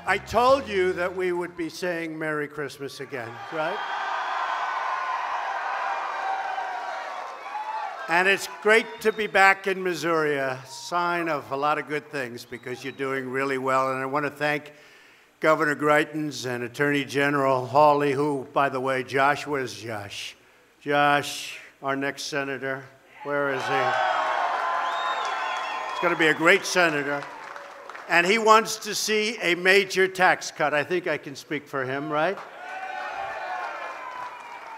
I told you that we would be saying Merry Christmas again, right? And it's great to be back in Missouri, a sign of a lot of good things because you're doing really well. And I want to thank Governor Greitens and Attorney General Hawley, who, by the way, Josh, where's Josh? Josh, our next senator, where is he? He's going to be a great senator. And he wants to see a major tax cut. I think I can speak for him, right?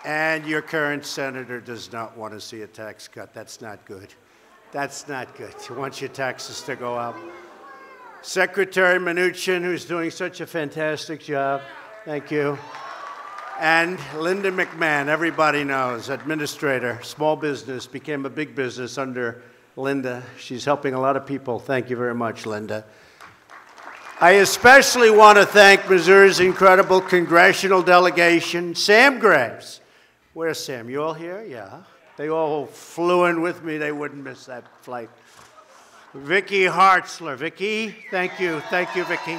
And your current senator does not want to see a tax cut. That's not good. That's not good. He wants your taxes to go up. Secretary Mnuchin, who's doing such a fantastic job. Thank you. And Linda McMahon, everybody knows, administrator, small business, became a big business under Linda. She's helping a lot of people. Thank you very much, Linda. I especially want to thank Missouri's incredible congressional delegation, Sam Graves. Where's Sam? You all here? Yeah. They all flew in with me. They wouldn't miss that flight. Vicky Hartzler. Vicky, thank you. Thank you, Vicky.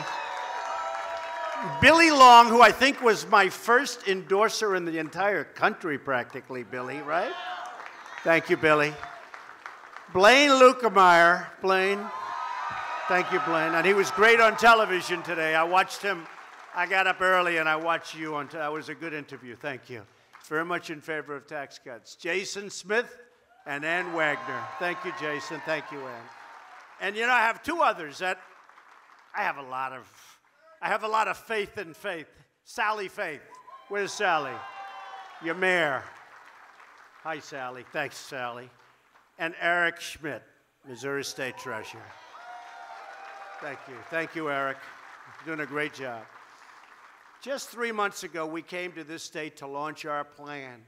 Billy Long, who I think was my first endorser in the entire country, practically, Billy, right? Thank you, Billy. Blaine Lukemeyer. Blaine. Thank you, Blaine. And he was great on television today. I watched him. I got up early and I watched you on television. It was a good interview. Thank you. Very much in favor of tax cuts. Jason Smith and Ann Wagner. Thank you, Jason. Thank you, Ann. And you know, I have two others that I have a lot of faith in faith. Sally Faith. Where's Sally? Your mayor. Hi, Sally. Thanks, Sally. And Eric Schmidt, Missouri State Treasurer. Thank you. Thank you, Eric. You're doing a great job. Just 3 months ago, we came to this state to launch our plan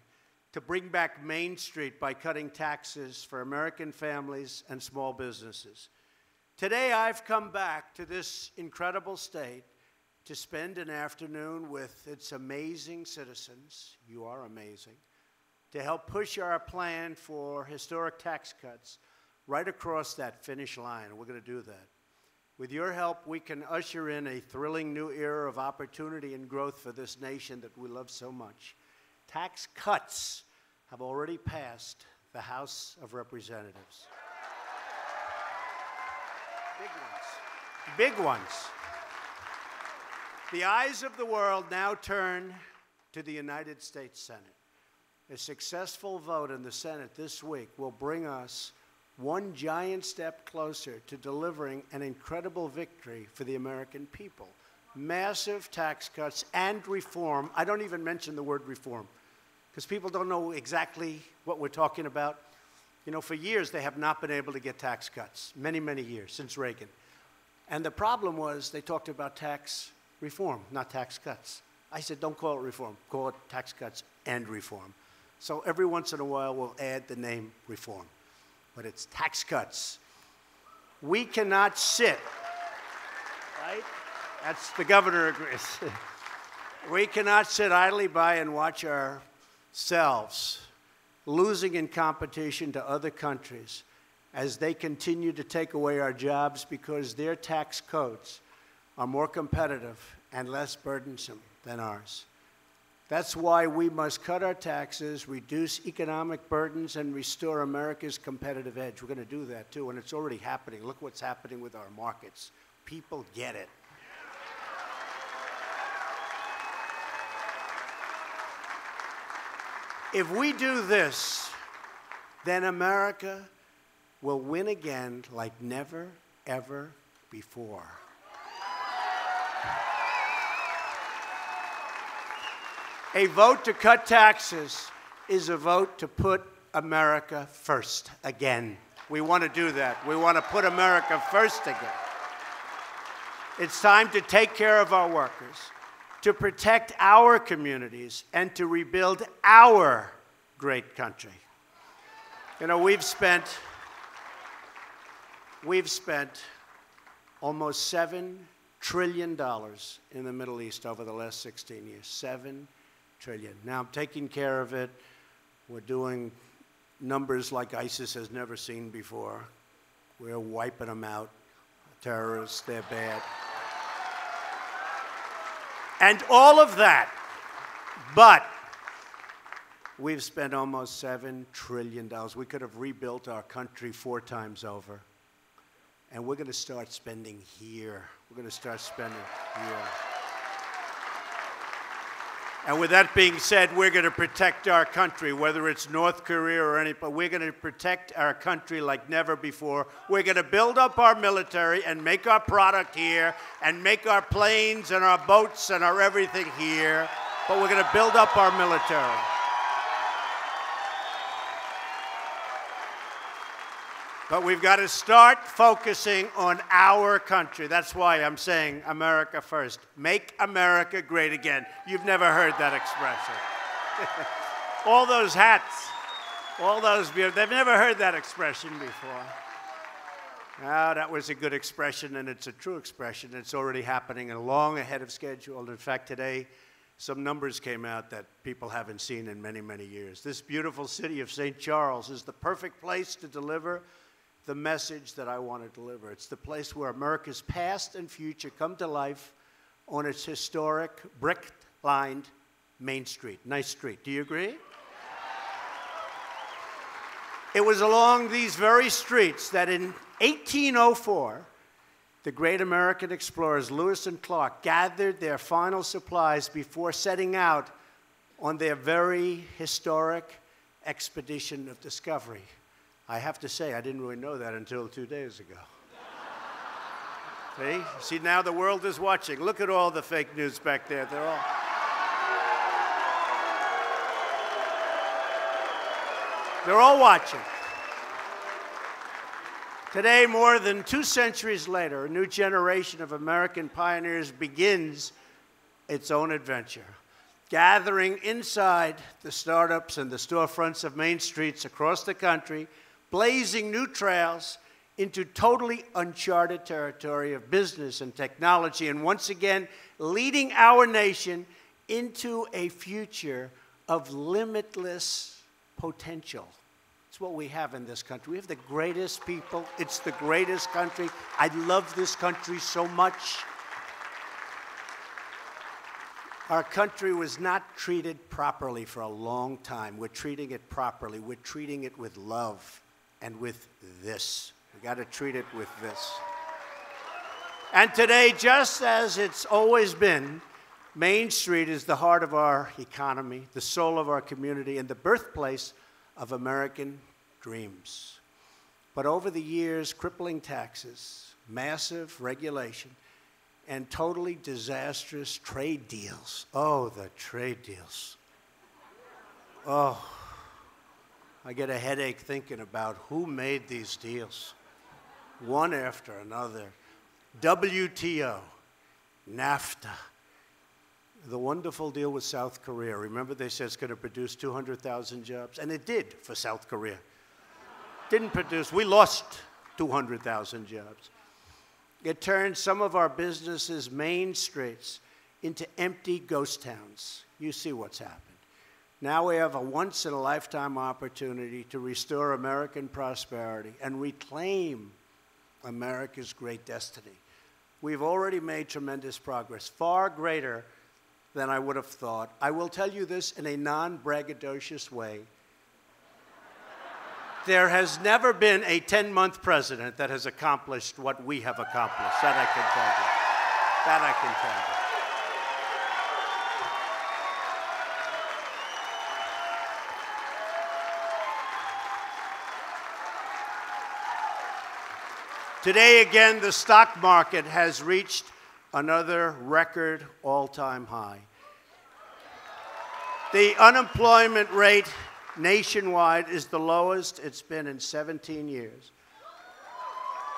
to bring back Main Street by cutting taxes for American families and small businesses. Today, I've come back to this incredible state to spend an afternoon with its amazing citizens. You are amazing. To help push our plan for historic tax cuts right across that finish line. We're going to do that. With your help, we can usher in a thrilling new era of opportunity and growth for this nation that we love so much. Tax cuts have already passed the House of Representatives. Big ones. Big ones. The eyes of the world now turn to the United States Senate. A successful vote in the Senate this week will bring us one giant step closer to delivering an incredible victory for the American people. Massive tax cuts and reform. I don't even mention the word reform because people don't know exactly what we're talking about. You know, for years they have not been able to get tax cuts, many, many years, since Reagan. And the problem was they talked about tax reform, not tax cuts. I said, don't call it reform, call it tax cuts and reform. So every once in a while we'll add the name reform. But it's tax cuts. We cannot sit, right? That's the governor agrees. We cannot sit idly by and watch ourselves losing in competition to other countries as they continue to take away our jobs because their tax codes are more competitive and less burdensome than ours. That's why we must cut our taxes, reduce economic burdens, and restore America's competitive edge. We're going to do that, too, and it's already happening. Look what's happening with our markets. People get it. If we do this, then America will win again like never, ever before. A vote to cut taxes is a vote to put America first again. We want to do that. We want to put America first again. It's time to take care of our workers, to protect our communities, and to rebuild our great country. You know, we've spent almost $7 trillion in the Middle East over the last 16 years. $7 trillion. Now, I'm taking care of it. We're doing numbers like ISIS has never seen before. We're wiping them out. Terrorists, they're bad. And all of that. But we've spent almost $7 trillion. We could have rebuilt our country 4 times over. And we're going to start spending here. We're going to start spending here. And with that being said, we're going to protect our country, whether it's North Korea or any, but we're going to protect our country like never before. We're going to build up our military and make our product here and make our planes and our boats and our everything here. But we're going to build up our military. But we've got to start focusing on our country. That's why I'm saying America first. Make America great again. You've never heard that expression. All those hats, all those, they've never heard that expression before. Now, that was a good expression, and it's a true expression. It's already happening and long ahead of schedule. In fact, today, some numbers came out that people haven't seen in many, many years. This beautiful city of St. Charles is the perfect place to deliver the message that I want to deliver. It's the place where America's past and future come to life on its historic brick-lined Main Street. Nice street. Do you agree? It was along these very streets that in 1804, the great American explorers Lewis and Clark gathered their final supplies before setting out on their very historic expedition of discovery. I have to say, I didn't really know that until 2 days ago. See, now the world is watching. Look at all the fake news back there. They're all watching. Today, more than 2 centuries later, a new generation of American pioneers begins its own adventure, gathering inside the startups and the storefronts of main streets across the country, blazing new trails into totally uncharted territory of business and technology, and once again, leading our nation into a future of limitless potential. It's what we have in this country. We have the greatest people. It's the greatest country. I love this country so much. Our country was not treated properly for a long time. We're treating it properly. We're treating it with love and with this. We got to treat it with this. And today, just as it's always been, Main Street is the heart of our economy, the soul of our community, and the birthplace of American dreams. But over the years, crippling taxes, massive regulation, and totally disastrous trade deals. Oh, the trade deals. Oh, I get a headache thinking about who made these deals. One after another. WTO, NAFTA, the wonderful deal with South Korea. Remember they said it's going to produce 200,000 jobs? And it did for South Korea. Didn't produce, we lost 200,000 jobs. It turned some of our businesses' main streets into empty ghost towns. You see what's happened. Now we have a once-in-a-lifetime opportunity to restore American prosperity and reclaim America's great destiny. We've already made tremendous progress, far greater than I would have thought. I will tell you this in a non-braggadocious way. There has never been a 10-month president that has accomplished what we have accomplished. That I can tell you. That I can tell you. Today, again, the stock market has reached another record all-time high. The unemployment rate nationwide is the lowest it's been in 17 years.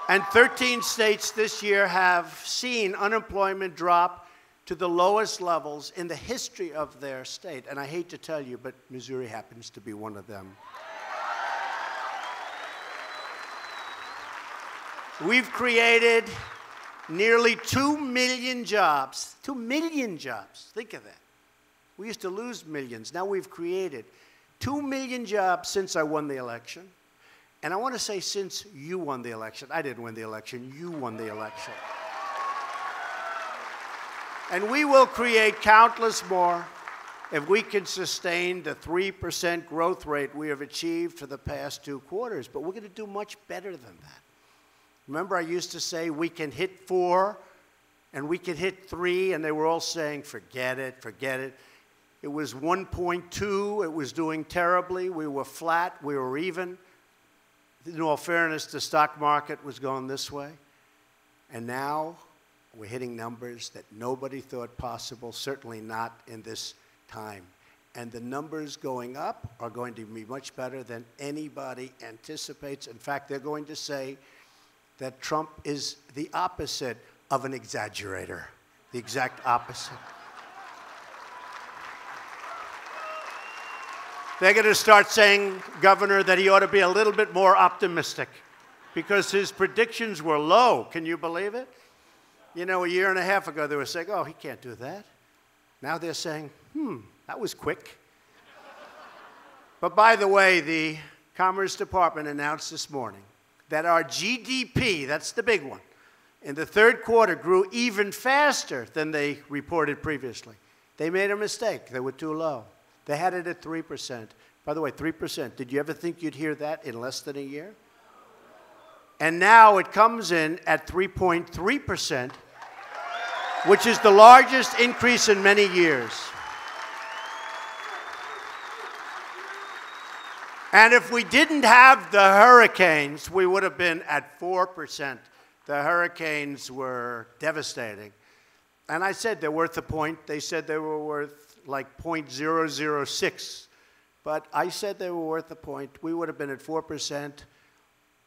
And 13 states this year have seen unemployment drop to the lowest levels in the history of their state. And I hate to tell you, but Missouri happens to be one of them. We've created nearly 2 million jobs. 2 million jobs. Think of that. We used to lose millions. Now we've created 2 million jobs since I won the election. And I want to say since you won the election. I didn't win the election. You won the election. And we will create countless more if we can sustain the 3% growth rate we have achieved for the past 2 quarters. But we're going to do much better than that. Remember, I used to say we can hit 4 and we can hit 3, and they were all saying, forget it, forget it. It was 1.2. It was doing terribly. We were flat. We were even. In all fairness, the stock market was going this way. And now we're hitting numbers that nobody thought possible, certainly not in this time. And the numbers going up are going to be much better than anybody anticipates. In fact, they're going to say that Trump is the opposite of an exaggerator, the exact opposite. They're going to start saying, Governor, that he ought to be a little bit more optimistic because his predictions were low. Can you believe it? You know, a year and a half ago, they were saying, oh, he can't do that. Now they're saying, that was quick. But by the way, the Commerce Department announced this morning that our GDP, that's the big one, in the 3rd quarter grew even faster than they reported previously. They made a mistake. They were too low. They had it at 3%. By the way, 3%. Did you ever think you'd hear that in less than a year? And now it comes in at 3.3%, which is the largest increase in many years. And if we didn't have the hurricanes, we would have been at 4%. The hurricanes were devastating. And I said they're worth a point. They said they were worth like 0.006. But I said they were worth a point. We would have been at 4%,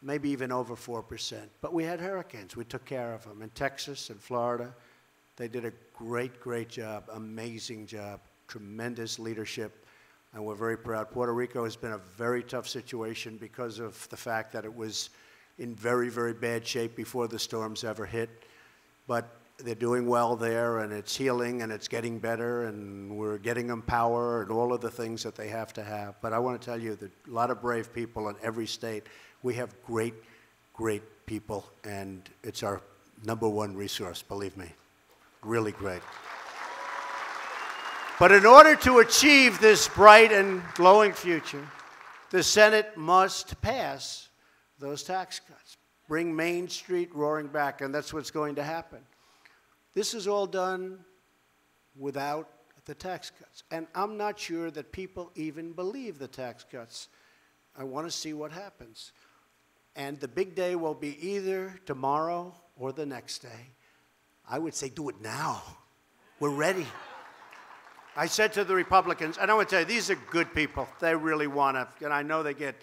maybe even over 4%. But we had hurricanes. We took care of them. In Texas and Florida, they did a great, great job, amazing job, tremendous leadership. And we're very proud. Puerto Rico has been a very tough situation because of the fact that it was in very, very bad shape before the storms ever hit. But they're doing well there, and it's healing, and it's getting better, and we're getting them power and all of the things that they have to have. But I want to tell you that a lot of brave people in every state. We have great, great people, and it's our #1 resource, believe me. Really great. But in order to achieve this bright and glowing future, the Senate must pass those tax cuts, bring Main Street roaring back, and that's what's going to happen. This is all done without the tax cuts. And I'm not sure that people even believe the tax cuts. I want to see what happens. And the big day will be either tomorrow or the next day. I would say do it now. We're ready. I said to the Republicans, and I want to tell you, these are good people. They really want to, and I know they get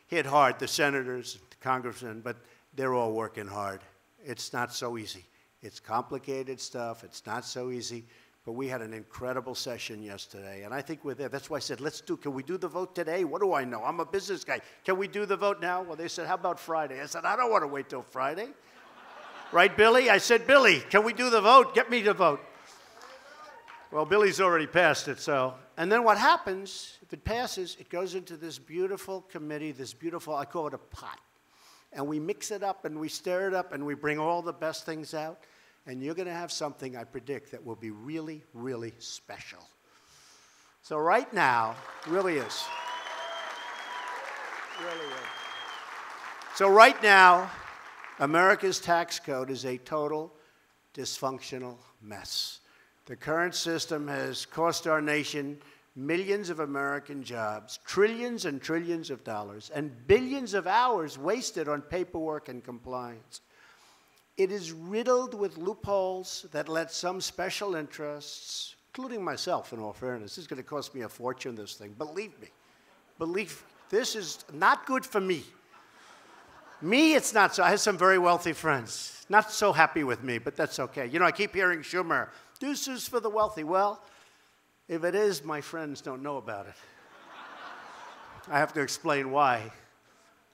hit hard, the senators, the congressmen, but they're all working hard. It's not so easy. It's complicated stuff. It's not so easy. But we had an incredible session yesterday, and I think we're there. That's why I said, can we do the vote today? What do I know? I'm a business guy. Can we do the vote now? Well, they said, how about Friday? I said, I don't want to wait till Friday. Right, Billy? I said, Billy, can we do the vote? Get me to vote. Well, Billy's already passed it, so. And then what happens, if it passes, it goes into this beautiful committee, this beautiful, I call it a pot. And we mix it up and we stir it up and we bring all the best things out. And you're going to have something, I predict, that will be really, really special. So right now, really is. Really is. So right now, America's tax code is a total dysfunctional mess. The current system has cost our nation millions of American jobs, trillions and trillions of dollars, and billions of hours wasted on paperwork and compliance. It is riddled with loopholes that let some special interests, including myself, in all fairness, this is going to cost me a fortune, this thing. Believe me. This is not good for me. Me, it's not so. I have some very wealthy friends. Not so happy with me, but that's okay. You know, I keep hearing Schumer, deuces for the wealthy. Well, if it is, my friends don't know about it. I have to explain why.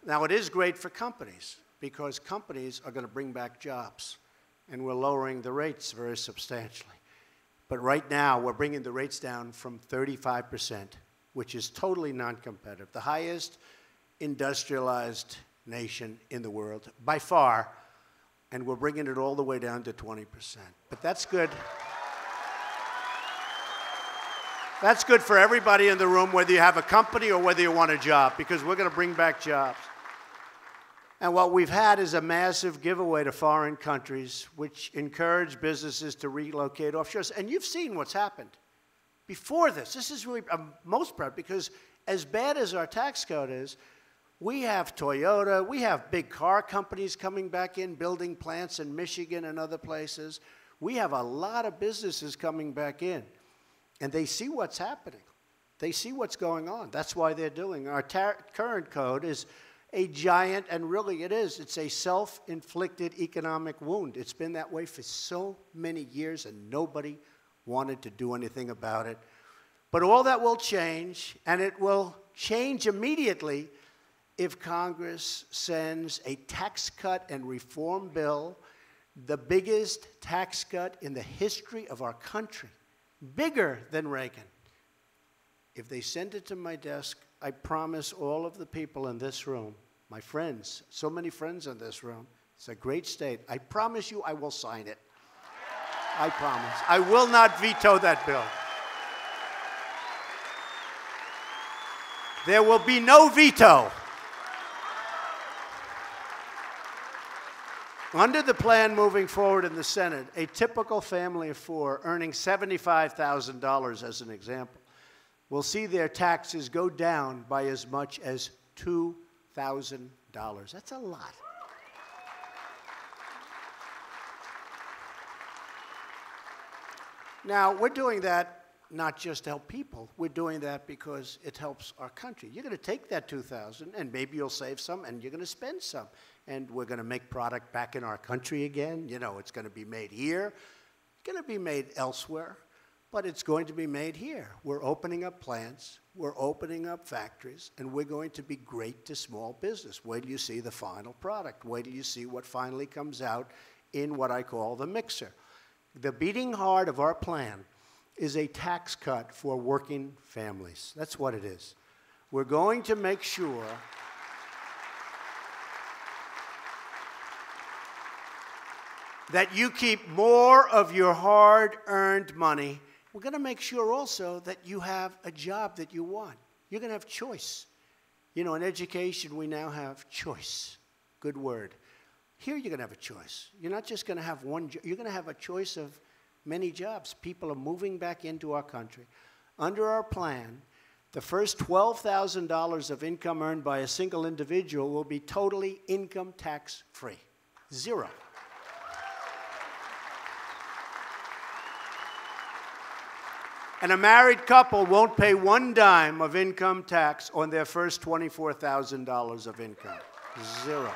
Now, it is great for companies because companies are going to bring back jobs, and we're lowering the rates very substantially. But right now, we're bringing the rates down from 35%, which is totally non-competitive, the highest industrialized nation in the world by far, and we're bringing it all the way down to 20%. But that's good. That's good for everybody in the room, whether you have a company or whether you want a job, because we're going to bring back jobs. And what we've had is a massive giveaway to foreign countries, which encourage businesses to relocate offshore. And you've seen what's happened. Before this is really, I'm most proud, because as bad as our tax code is, we have Toyota, we have big car companies coming back in, building plants in Michigan and other places. We have a lot of businesses coming back in, and they see what's happening. They see what's going on. That's why they're doing. Our current code is a giant, and really it is. It's a self-inflicted economic wound. It's been that way for so many years, and nobody wanted to do anything about it. But all that will change, and it will change immediately if Congress sends a tax cut and reform bill, the biggest tax cut in the history of our country, bigger than Reagan. If they send it to my desk, I promise all of the people in this room, my friends, so many friends in this room, it's a great state, I promise you I will sign it. I promise. I will not veto that bill. There will be no veto. Under the plan moving forward in the Senate, a typical family of four earning $75,000 as an example will see their taxes go down by as much as $2,000. That's a lot. Now, we're doing that not just to help people. We're doing that because it helps our country. You're going to take that $2,000, and maybe you'll save some, and you're going to spend some. And we're going to make product back in our country again. You know, it's going to be made here. It's going to be made elsewhere, but it's going to be made here. We're opening up plants. We're opening up factories, and we're going to be great to small business. Wait till you see the final product. Wait till you see what finally comes out in what I call the mixer. The beating heart of our plan is a tax cut for working families. That's what it is. We're going to make sure that you keep more of your hard-earned money. We're going to make sure also that you have a job that you want. You're going to have choice. You know, in education, we now have choice. Good word. Here you're going to have a choice. You're not just going to have one job. You're going to have a choice of many jobs. People are moving back into our country. Under our plan, the first $12,000 of income earned by a single individual will be totally income tax free. Zero. And a married couple won't pay one dime of income tax on their first $24,000 of income. Zero.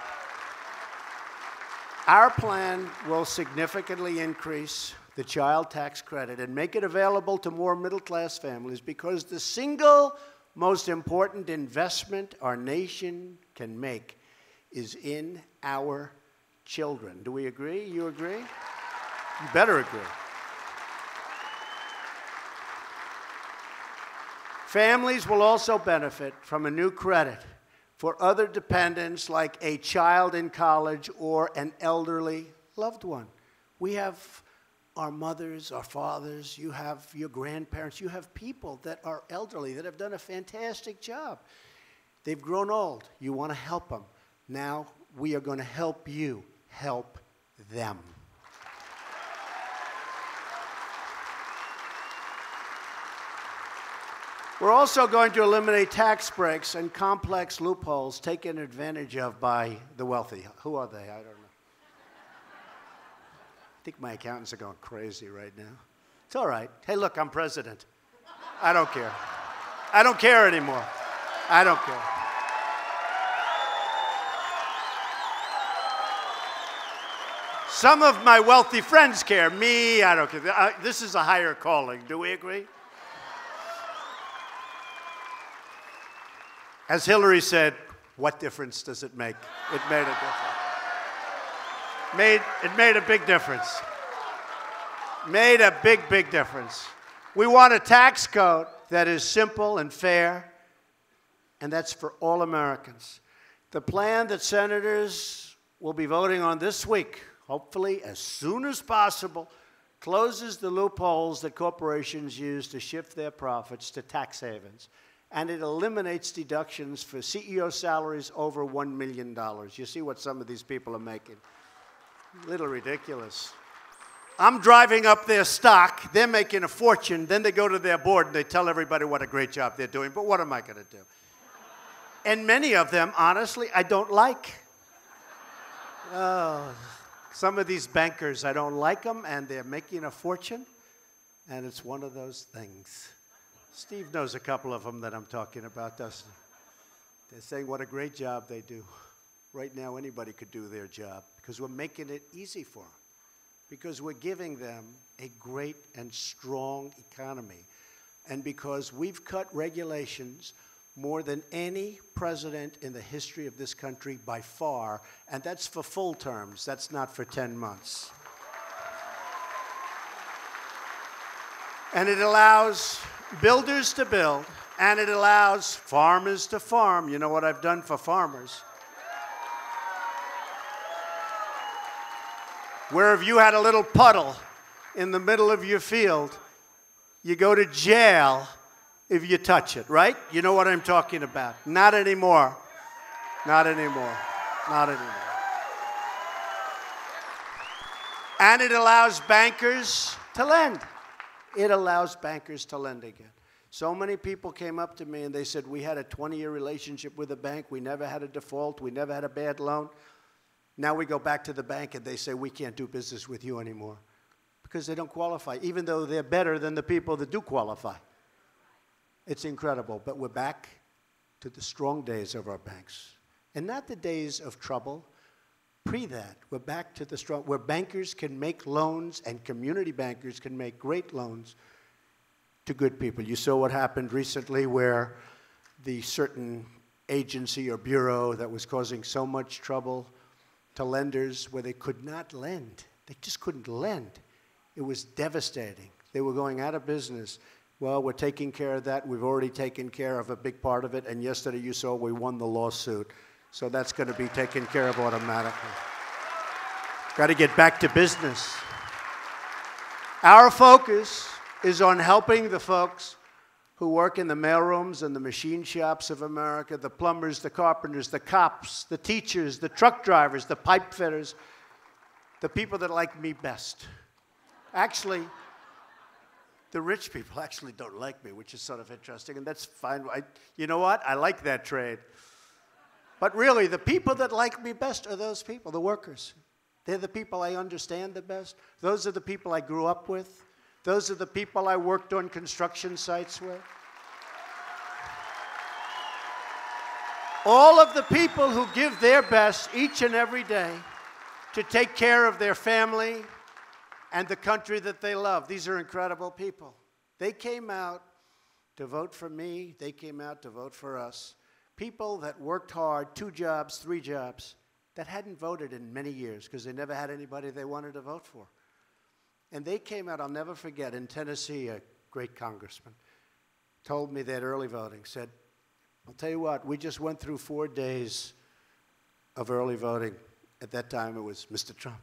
Our plan will significantly increase the child tax credit and make it available to more middle-class families, because the single most important investment our nation can make is in our children. Do we agree? You agree? You better agree. Families will also benefit from a new credit for other dependents, like a child in college or an elderly loved one. We have our mothers, our fathers, you have your grandparents, you have people that are elderly that have done a fantastic job. They've grown old. You want to help them. Now we are going to help you help them. We're also going to eliminate tax breaks and complex loopholes taken advantage of by the wealthy. Who are they? I don't know. I think my accountants are going crazy right now. It's all right. Hey, look, I'm president. I don't care. I don't care anymore. I don't care. Some of my wealthy friends care. Me, I don't care. This is a higher calling. Do we agree? As Hillary said, what difference does it make? It made a difference. It made a big difference. Made a big, big difference. We want a tax code that is simple and fair, and that's for all Americans. The plan that senators will be voting on this week, hopefully as soon as possible, closes the loopholes that corporations use to shift their profits to tax havens, and it eliminates deductions for CEO salaries over $1 million. You see what some of these people are making. A little ridiculous. I'm driving up their stock. They're making a fortune. Then they go to their board and they tell everybody what a great job they're doing. But what am I going to do? And many of them, honestly, I don't like. Oh, some of these bankers, I don't like them, and they're making a fortune. And it's one of those things. Steve knows a couple of them that I'm talking about, doesn't he? They're saying what a great job they do. Right now, anybody could do their job because we're making it easy for them. Because we're giving them a great and strong economy. And because we've cut regulations more than any president in the history of this country by far, and that's for full terms, that's not for 10 months. And it allows builders to build, and it allows farmers to farm. You know what I've done for farmers? Where if you had a little puddle in the middle of your field, you go to jail if you touch it, right? You know what I'm talking about. Not anymore. Not anymore. Not anymore. And it allows bankers to lend. It allows bankers to lend again. So many people came up to me and they said, we had a 20-year relationship with a bank. We never had a default. We never had a bad loan. Now we go back to the bank and they say, we can't do business with you anymore because they don't qualify, even though they're better than the people that do qualify. It's incredible, but we're back to the strong days of our banks. And not the days of trouble. Pre that, we're back to the strong, where bankers can make loans and community bankers can make great loans to good people. You saw what happened recently where the certain agency or bureau that was causing so much trouble to lenders where they could not lend. They just couldn't lend. It was devastating. They were going out of business. Well, we're taking care of that. We've already taken care of a big part of it. And yesterday you saw we won the lawsuit. So that's going to be taken care of automatically. Got to get back to business. Our focus is on helping the folks who work in the mailrooms and the machine shops of America, the plumbers, the carpenters, the cops, the teachers, the truck drivers, the pipe fitters, the people that like me best. Actually, the rich people actually don't like me, which is sort of interesting, and that's fine. You know what? I like that trade. But really, the people that like me best are those people, the workers. They're the people I understand the best. Those are the people I grew up with. Those are the people I worked on construction sites with. All of the people who give their best each and every day to take care of their family and the country that they love. These are incredible people. They came out to vote for me. They came out to vote for us. People that worked hard, 2 jobs, 3 jobs, that hadn't voted in many years because they never had anybody they wanted to vote for. And they came out, I'll never forget, in Tennessee, a great congressman told me that early voting, said, I'll tell you what, we just went through 4 days of early voting. At that time, it was Mr. Trump.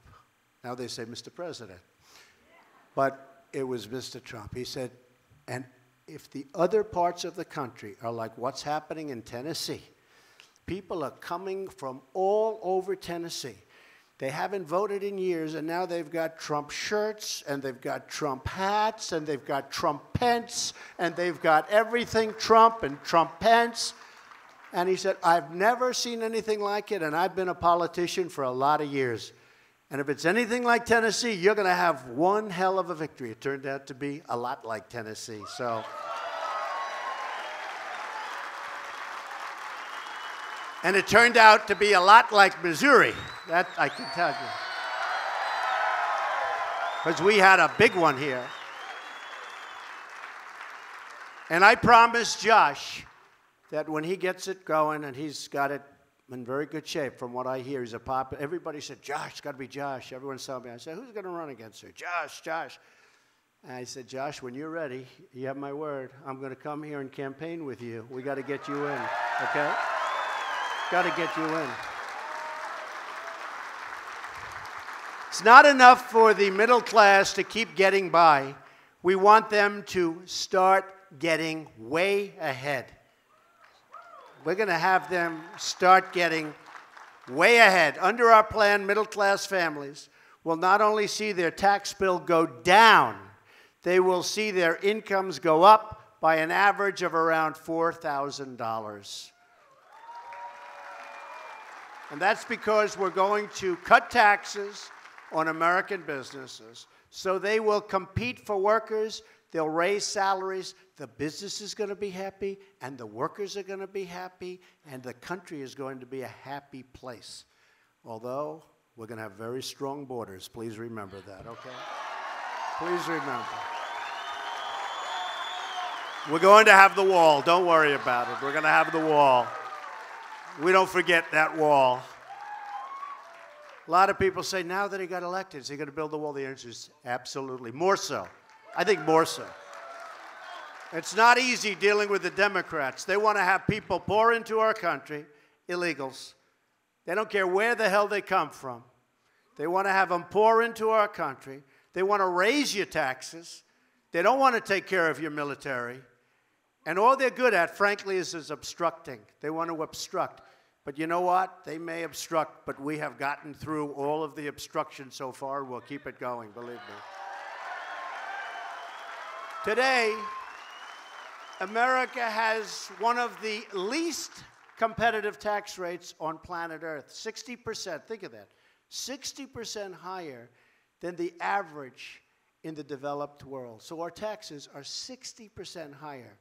Now they say Mr. President. But it was Mr. Trump. He said, and if the other parts of the country are like what's happening in Tennessee, people are coming from all over Tennessee. They haven't voted in years, and now they've got Trump shirts, and they've got Trump hats, and they've got Trump pence, and they've got everything Trump and Trump pence. And he said, I've never seen anything like it, and I've been a politician for a lot of years. And if it's anything like Tennessee, you're going to have one hell of a victory. It turned out to be a lot like Tennessee. So, and it turned out to be a lot like Missouri. That I can tell you. Because we had a big one here. And I promised Josh that when he gets it going, and he's got it in very good shape from what I hear, he's a pop. Everybody said, Josh, it's got to be Josh. Everyone's telling me. I said, who's going to run against her? Josh, Josh. And I said, Josh, when you're ready, you have my word. I'm going to come here and campaign with you. We got to get you in, okay? Got to get you in. It's not enough for the middle class to keep getting by. We want them to start getting way ahead. We're going to have them start getting way ahead. Under our plan, middle-class families will not only see their tax bill go down, they will see their incomes go up by an average of around $4,000. And that's because we're going to cut taxes on American businesses so they will compete for workers, they'll raise salaries, the business is going to be happy, and the workers are going to be happy, and the country is going to be a happy place. Although, we're going to have very strong borders. Please remember that, okay? Please remember. We're going to have the wall. Don't worry about it. We're going to have the wall. We don't forget that wall. A lot of people say, now that he got elected, is he going to build the wall? The answer is absolutely. More so. I think more so. It's not easy dealing with the Democrats. They want to have people pour into our country, illegals. They don't care where the hell they come from. They want to have them pour into our country. They want to raise your taxes. They don't want to take care of your military. And all they're good at, frankly, is obstructing. They want to obstruct. But you know what? They may obstruct, but we have gotten through all of the obstruction so far, and we'll keep it going, believe me. Today, America has one of the least competitive tax rates on planet Earth. 60%, think of that. 60% higher than the average in the developed world. So our taxes are 60% higher.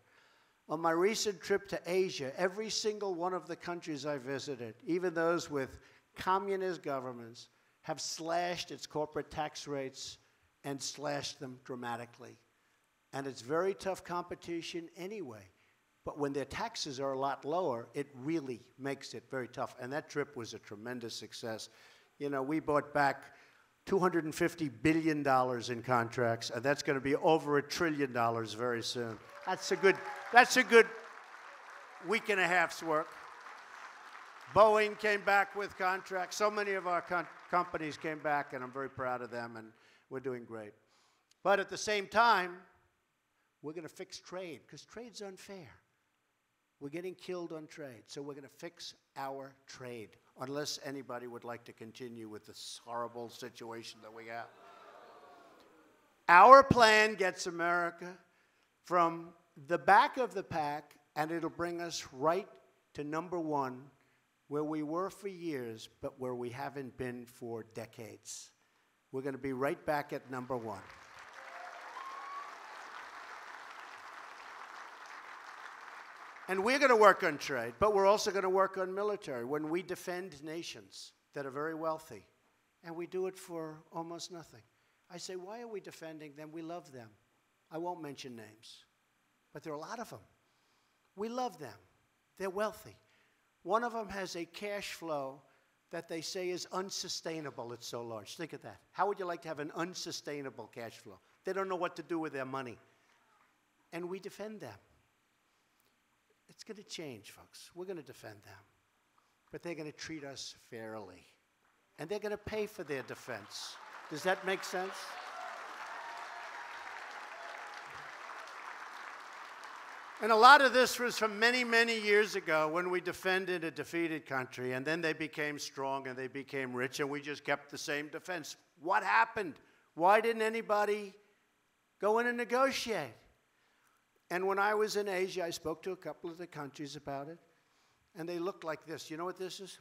On my recent trip to Asia, every single one of the countries I visited, even those with communist governments, have slashed its corporate tax rates and slashed them dramatically. And it's very tough competition anyway. But when their taxes are a lot lower, it really makes it very tough. And that trip was a tremendous success. You know, we bought back $250 billion in contracts, and that's going to be over $1 trillion very soon. That's a good week and a half's work. Boeing came back with contracts. So many of our companies came back, and I'm very proud of them, and we're doing great. But at the same time, we're going to fix trade, because trade's unfair. We're getting killed on trade, so we're going to fix our trade, unless anybody would like to continue with this horrible situation that we have. Our plan gets America from the back of the pack, and it'll bring us right to #1, where we were for years, but where we haven't been for decades. We're going to be right back at #1. And we're going to work on trade, but we're also going to work on military. When we defend nations that are very wealthy, and we do it for almost nothing. I say, why are we defending them? We love them. I won't mention names, but there are a lot of them. We love them. They're wealthy. One of them has a cash flow that they say is unsustainable. It's so large. Think of that. How would you like to have an unsustainable cash flow? They don't know what to do with their money. And we defend them. It's going to change, folks. We're going to defend them. But they're going to treat us fairly. And they're going to pay for their defense. Does that make sense? And a lot of this was from many, many years ago when we defended a defeated country, and then they became strong and they became rich, and we just kept the same defense. What happened? Why didn't anybody go in and negotiate? And when I was in Asia, I spoke to a couple of the countries about it, and they looked like this. You know what this is?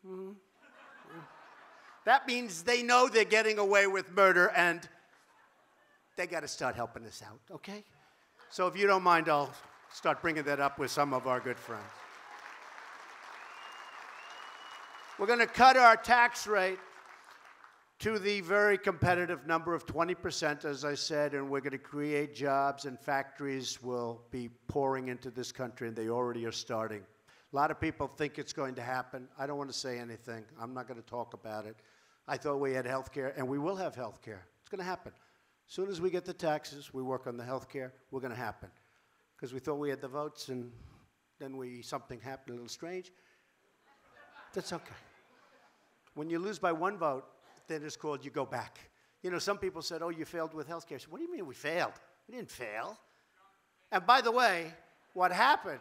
Mm-hmm. That means they know they're getting away with murder, and they got to start helping us out, okay? So if you don't mind, I'll start bringing that up with some of our good friends. We're going to cut our tax rate to the very competitive number of 20%, as I said, and we're going to create jobs, and factories will be pouring into this country, and they already are starting. A lot of people think it's going to happen. I don't want to say anything. I'm not going to talk about it. I thought we had health care, and we will have health care. It's going to happen. As soon as we get the taxes, we work on the health care, we're going to happen. Because we thought we had the votes, and then something happened a little strange. That's okay. When you lose by one vote, then it's called you go back. You know, some people said, oh, you failed with health care. I said, what do you mean we failed? We didn't fail. And by the way, what happened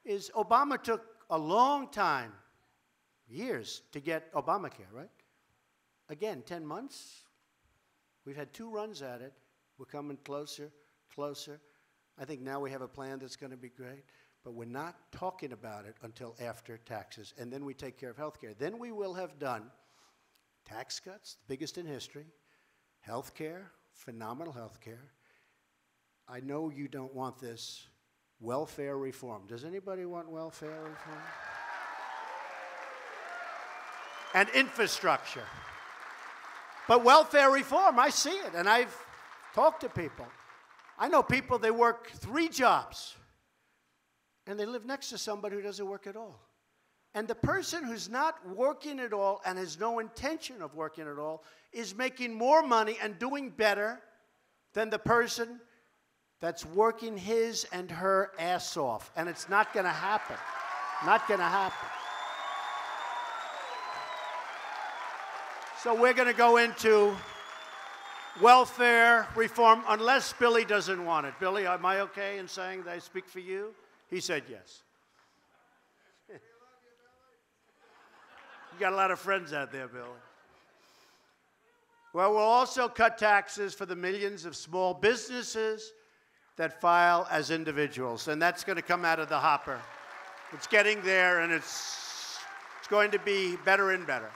is Obama took a long time, years, to get Obamacare, right? Again, 10 months. We've had 2 runs at it. We're coming closer, closer. I think now we have a plan that's going to be great, but we're not talking about it until after taxes, and then we take care of health care. Then we will have done tax cuts, the biggest in history, health care, phenomenal health care. I know you don't want this. Welfare reform. Does anybody want welfare reform? And infrastructure. But welfare reform, I see it, and I've talked to people. I know people, they work 3 jobs, and they live next to somebody who doesn't work at all. And the person who's not working at all and has no intention of working at all is making more money and doing better than the person that's working his and her ass off. And it's not going to happen. Not going to happen. So we're going to go into welfare reform unless Billy doesn't want it. Billy, am I okay in saying that I speak for you? He said yes. You got a lot of friends out there, Billy. Well, we'll also cut taxes for the millions of small businesses that file as individuals, and that's going to come out of the hopper. It's getting there, and it's going to be better and better.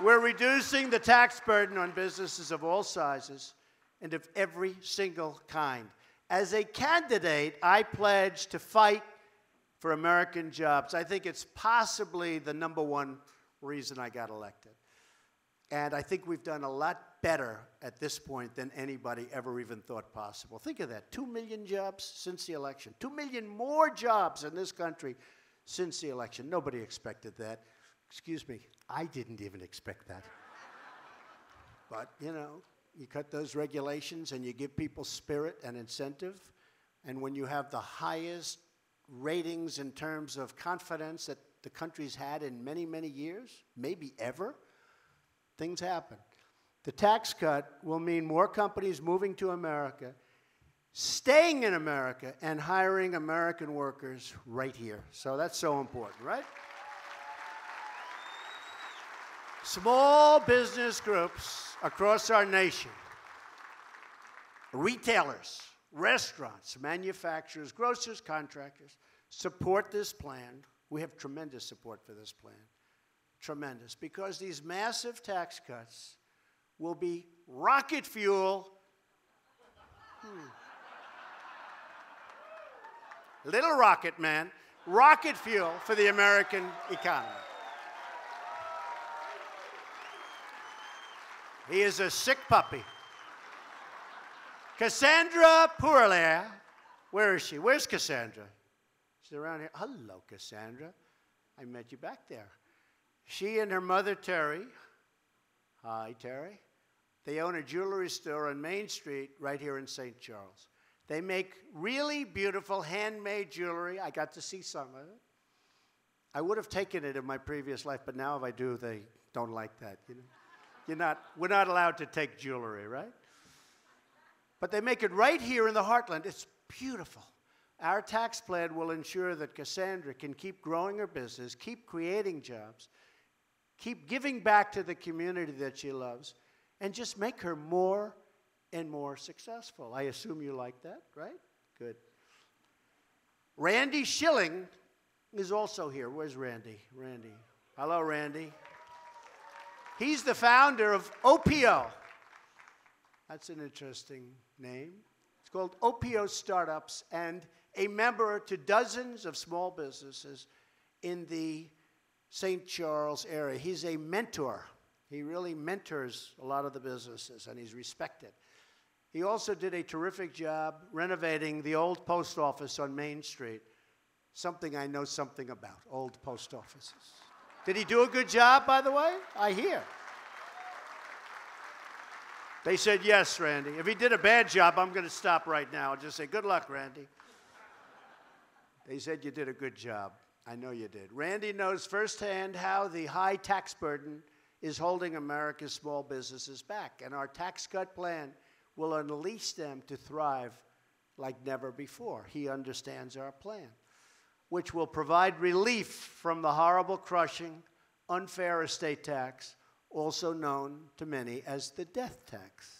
We're reducing the tax burden on businesses of all sizes and of every single kind. As a candidate, I pledge to fight for American jobs. I think it's possibly the #1 reason I got elected. And I think we've done a lot better at this point than anybody ever even thought possible. Think of that, 2 million jobs since the election. 2 million more jobs in this country since the election. Nobody expected that. Excuse me, I didn't even expect that. But, you know, you cut those regulations and you give people spirit and incentive. And when you have the highest ratings in terms of confidence that the country's had in many, many years, maybe ever, things happen. The tax cut will mean more companies moving to America, staying in America, and hiring American workers right here. So that's so important, right? Small business groups across our nation, retailers, restaurants, manufacturers, grocers, contractors, support this plan. We have tremendous support for this plan. Tremendous, because these massive tax cuts will be rocket fuel. Little rocket man, rocket fuel for the American economy. He is a sick puppy. Cassandra Pourlaire. Where is she? Where's Cassandra? She's around here. Hello, Cassandra. I met you back there. She and her mother, Terry. Hi, Terry. They own a jewelry store on Main Street right here in St. Charles. They make really beautiful handmade jewelry. I got to see some of it. I would have taken it in my previous life, but now if I do, they don't like that. You know? We're not allowed to take jewelry, right? But they make it right here in the heartland. It's beautiful. Our tax plan will ensure that Cassandra can keep growing her business, keep creating jobs, keep giving back to the community that she loves, and just make her more and more successful. I assume you like that, right? Good. Randy Schilling is also here. Where's Randy? Randy. Hello, Randy. He's the founder of OPO. That's an interesting name. It's called OPO Startups, and a member to dozens of small businesses in the St. Charles area. He's a mentor. He really mentors a lot of the businesses, and he's respected. He also did a terrific job renovating the old post office on Main Street, something I know something about, old post offices. Did he do a good job, by the way? I hear. They said yes, Randy. If he did a bad job, I'm going to stop right now. I'll just say, good luck, Randy. They said you did a good job. I know you did. Randy knows firsthand how the high tax burden is holding America's small businesses back. And our tax cut plan will unleash them to thrive like never before. He understands our plan, which will provide relief from the horrible, crushing, unfair estate tax, also known to many as the death tax.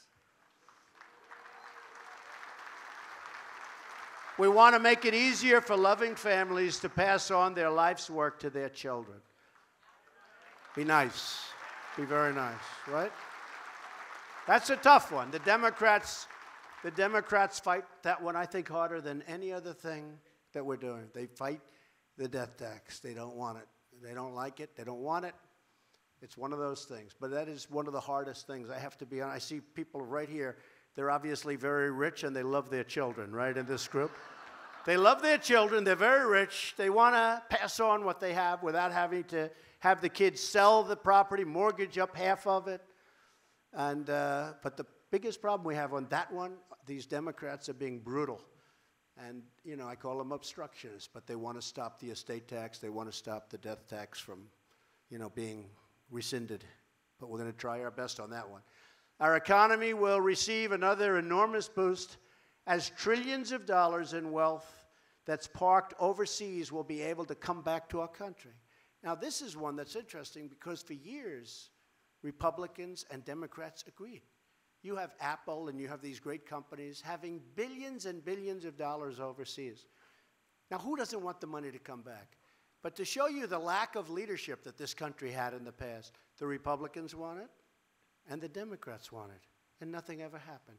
We want to make it easier for loving families to pass on their life's work to their children. Be nice. Be very nice, right? That's a tough one. The Democrats fight that one, I think, harder than any other thing that we're doing. They fight the death tax. They don't want it. They don't like it. They don't want it. It's one of those things. But that is one of the hardest things. I have to be honest. I see people right here. They're obviously very rich, and they love their children, right, in this group. They love their children. They're very rich. They want to pass on what they have without having to have the kids sell the property, mortgage up half of it. And but the biggest problem we have on that one, these Democrats are being brutal. And, you know, I call them obstructionists, but they want to stop the estate tax. They want to stop the death tax from, you know, being rescinded. But we're going to try our best on that one. Our economy will receive another enormous boost as trillions of dollars in wealth that's parked overseas will be able to come back to our country. Now, this is one that's interesting because for years, Republicans and Democrats agreed. You have Apple and you have these great companies having billions and billions of dollars overseas. Now, who doesn't want the money to come back? But to show you the lack of leadership that this country had in the past, the Republicans want it and the Democrats want it, and nothing ever happened.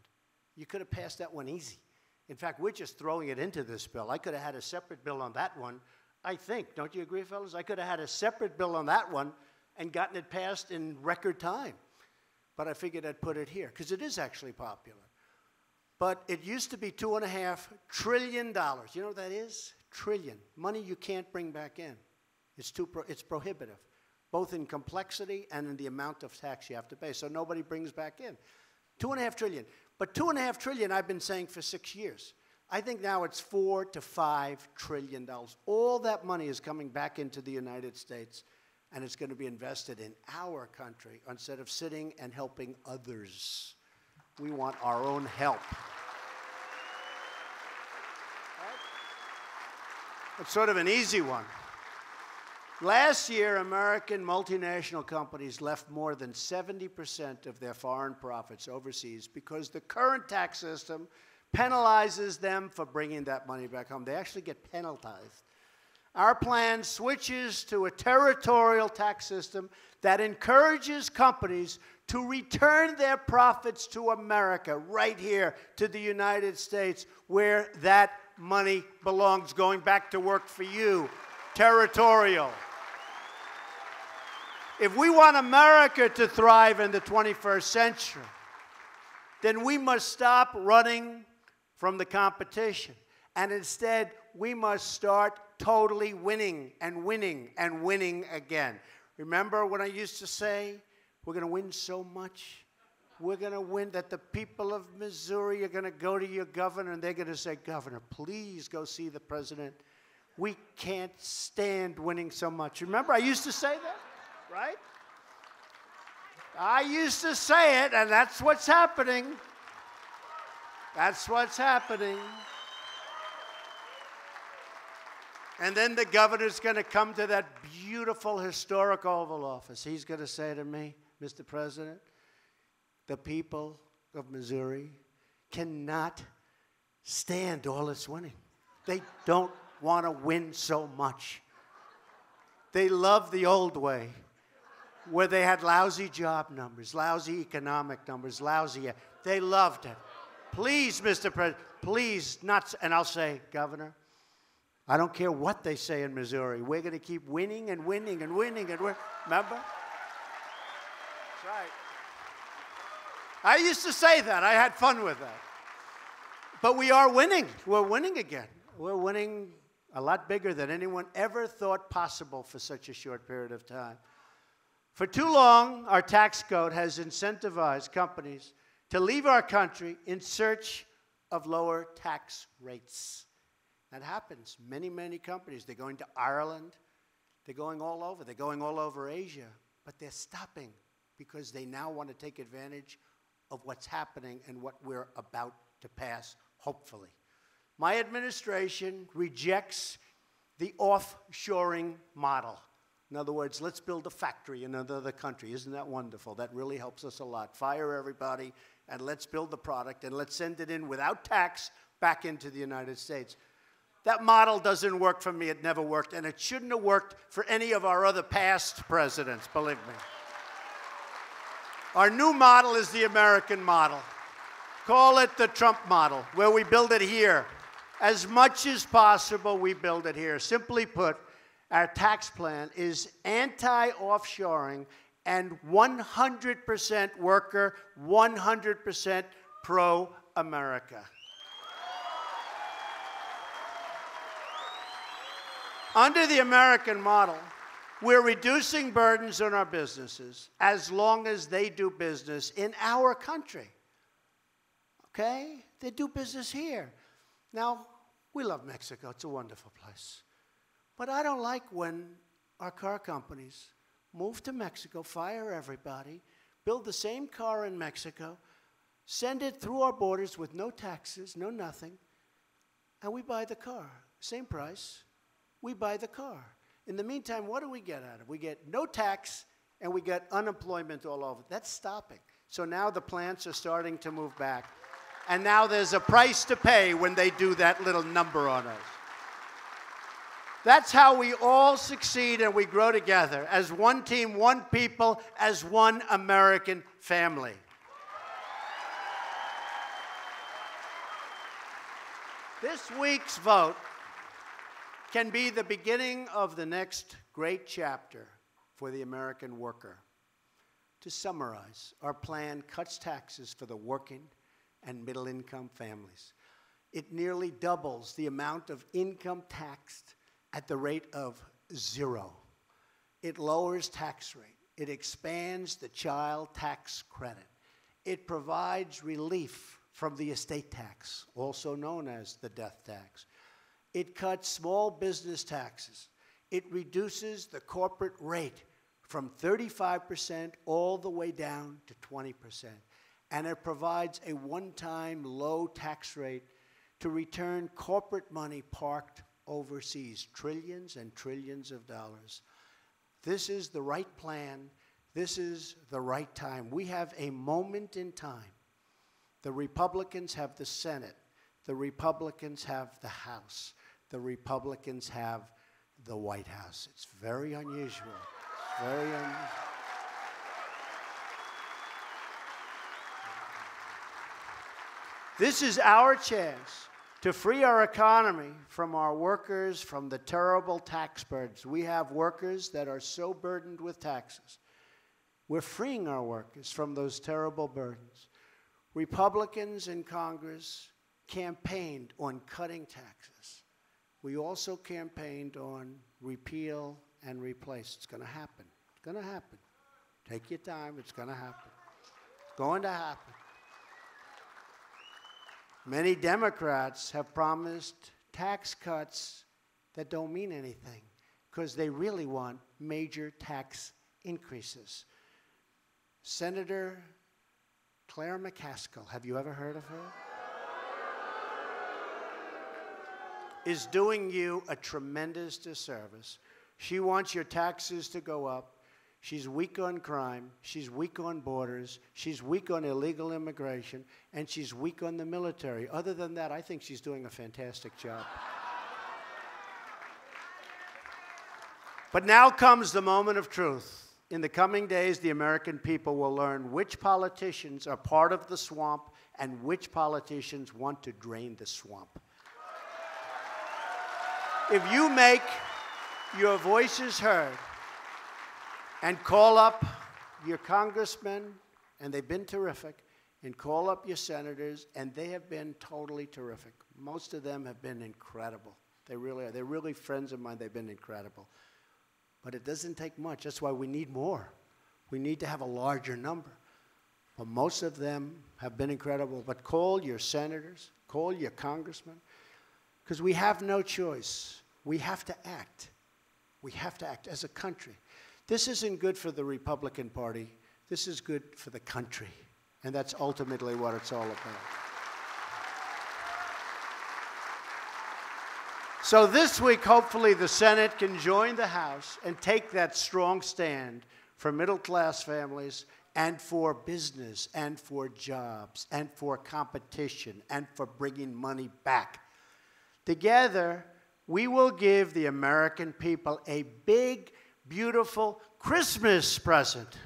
You could have passed that one easy. In fact, we're just throwing it into this bill. I could have had a separate bill on that one, I think. Don't you agree, fellas? I could have had a separate bill on that one and gotten it passed in record time. But I figured I'd put it here, because it is actually popular. But it used to be $2.5 trillion. You know what that is? Trillion. Money you can't bring back in. It's prohibitive, both in complexity and in the amount of tax you have to pay. So nobody brings back in. $2.5 trillion. But $2.5 trillion, I've been saying for 6 years. I think now it's $4 to $5 trillion. All that money is coming back into the United States, and it's going to be invested in our country instead of sitting and helping others. We want our own help. Right? It's sort of an easy one. Last year, American multinational companies left more than 70% of their foreign profits overseas because the current tax system penalizes them for bringing that money back home. They actually get penalized. Our plan switches to a territorial tax system that encourages companies to return their profits to America, right here to the United States, where that money belongs, going back to work for you. Territorial. If we want America to thrive in the 21st century, then we must stop running from the competition. And instead, we must start totally winning and winning and winning again. Remember when I used to say, we're going to win so much? We're going to win that the people of Missouri are going to go to your governor and they're going to say, Governor, please go see the president. We can't stand winning so much. Remember, I used to say that, right? I used to say it, and that's what's happening. That's what's happening. And then the governor's going to come to that beautiful historic Oval Office. He's going to say to me, Mr. President, the people of Missouri cannot stand all this winning. They don't want to win so much. They love the old way, where they had lousy job numbers, lousy economic numbers, lousy. They loved it. Please, Mr. President, please not. And I'll say, Governor, I don't care what they say in Missouri. We're going to keep winning and winning and winning and winning. Remember? That's right. I used to say that. I had fun with that. But we are winning. We're winning again. We're winning a lot bigger than anyone ever thought possible for such a short period of time. For too long, our tax code has incentivized companies to leave our country in search of lower tax rates. That happens. Many, many companies, they're going to Ireland. They're going all over. They're going all over Asia. But they're stopping because they now want to take advantage of what's happening and what we're about to pass, hopefully. My administration rejects the offshoring model. In other words, let's build a factory in another country. Isn't that wonderful? That really helps us a lot. Fire everybody, and let's build the product, and let's send it in without tax back into the United States. That model doesn't work for me. It never worked, and it shouldn't have worked for any of our other past presidents, believe me. Our new model is the American model. Call it the Trump model, where we build it here. As much as possible, we build it here. Simply put, our tax plan is anti-offshoring and 100% worker, 100% pro-America. Under the American model, we're reducing burdens on our businesses as long as they do business in our country. Okay? They do business here. Now, we love Mexico. It's a wonderful place. But I don't like when our car companies move to Mexico, fire everybody, build the same car in Mexico, send it through our borders with no taxes, no nothing, and we buy the car. Same price. We buy the car. In the meantime, what do we get out of it? We get no tax, and we get unemployment all over. That's stopping. So now the plants are starting to move back. And now there's a price to pay when they do that little number on us. That's how we all succeed and we grow together as one team, one people, as one American family. This week's vote can be the beginning of the next great chapter for the American worker. To summarize, our plan cuts taxes for the working and middle-income families. It nearly doubles the amount of income taxed at the rate of 0. It lowers tax rate. It expands the child tax credit. It provides relief from the estate tax, also known as the death tax. It cuts small business taxes. It reduces the corporate rate from 35% all the way down to 20%. And it provides a one-time low tax rate to return corporate money parked overseas, trillions and trillions of dollars. This is the right plan. This is the right time. We have a moment in time. The Republicans have the Senate. The Republicans have the House. The Republicans have the White House. It's very unusual. It's very unusual. This is our chance to free our economy from our workers, from the terrible tax burdens. We have workers that are so burdened with taxes. We're freeing our workers from those terrible burdens. Republicans in Congress campaigned on cutting taxes. We also campaigned on repeal and replace. It's going to happen. It's going to happen. Take your time. It's going to happen. It's going to happen. Many Democrats have promised tax cuts that don't mean anything because they really want major tax increases. Senator Claire McCaskill, have you ever heard of her? Is doing you a tremendous disservice. She wants your taxes to go up. She's weak on crime. She's weak on borders. She's weak on illegal immigration. And she's weak on the military. Other than that, I think she's doing a fantastic job. But now comes the moment of truth. In the coming days, the American people will learn which politicians are part of the swamp and which politicians want to drain the swamp. If you make your voices heard, and call up your congressmen, and they've been terrific, and call up your senators, and they have been totally terrific. Most of them have been incredible. They really are. They're really friends of mine. They've been incredible. But it doesn't take much. That's why we need more. We need to have a larger number. But most of them have been incredible. But call your senators, call your congressmen, because we have no choice. We have to act. We have to act as a country. This isn't good for the Republican Party. This is good for the country. And that's ultimately what it's all about. So this week, hopefully, the Senate can join the House and take that strong stand for middle-class families and for business and for jobs and for competition and for bringing money back. Together, we will give the American people a big, beautiful Christmas present.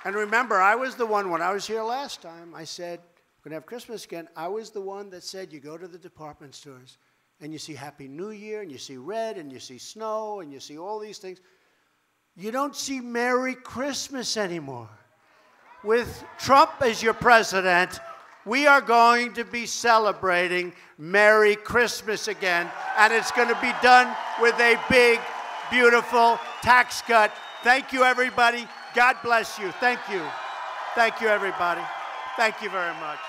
And remember, I was the one, when I was here last time, I said, we're going to have Christmas again. I was the one that said, you go to the department stores, and you see Happy New Year, and you see red, and you see snow, and you see all these things. You don't see Merry Christmas anymore. With Trump as your president, we are going to be celebrating Merry Christmas again, and it's going to be done with a big, beautiful tax cut. Thank you, everybody. God bless you. Thank you. Thank you, everybody. Thank you very much.